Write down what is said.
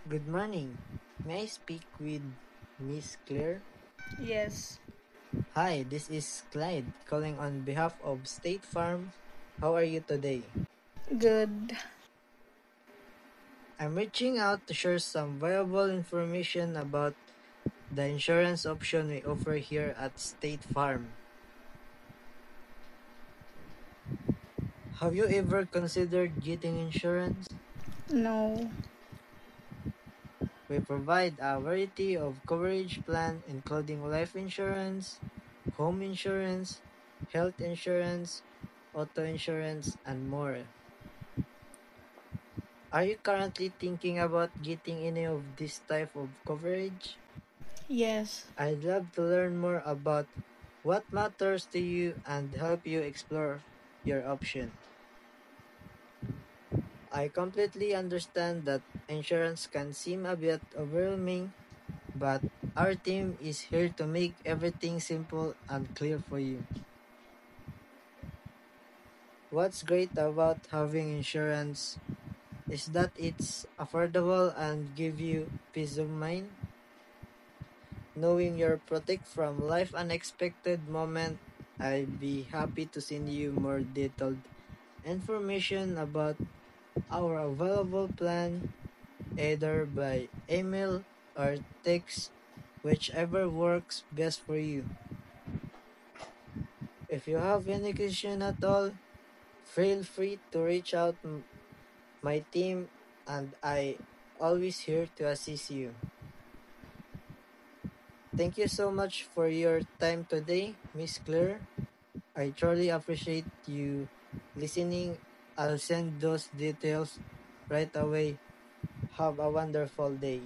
Good morning. May I speak with Miss Claire? Yes, Hi, this is Clyde calling on behalf of State Farm. How are you today? good. I'm reaching out to share some valuable information about the insurance option we offer here at State Farm. Have you ever considered getting insurance? No, We provide a variety of coverage plan including life insurance, home insurance, health insurance, auto insurance, and more. Are you currently thinking about getting any of this type of coverage? yes, I'd love to learn more about what matters to you and help you explore your option. I completely understand that insurance can seem a bit overwhelming, but our team is here to make everything simple and clear for you. What's great about having insurance is that it's affordable and give you peace of mind. Knowing you're protected from life unexpected moment, I'd be happy to send you more detailed information about our available plan either by email or text, whichever works best for you. If you have any question at all, feel free to reach out my team and I always here to assist you. Thank you so much for your time today, Miss Claire. I truly appreciate you listening. I'll send those details right away. Have a wonderful day.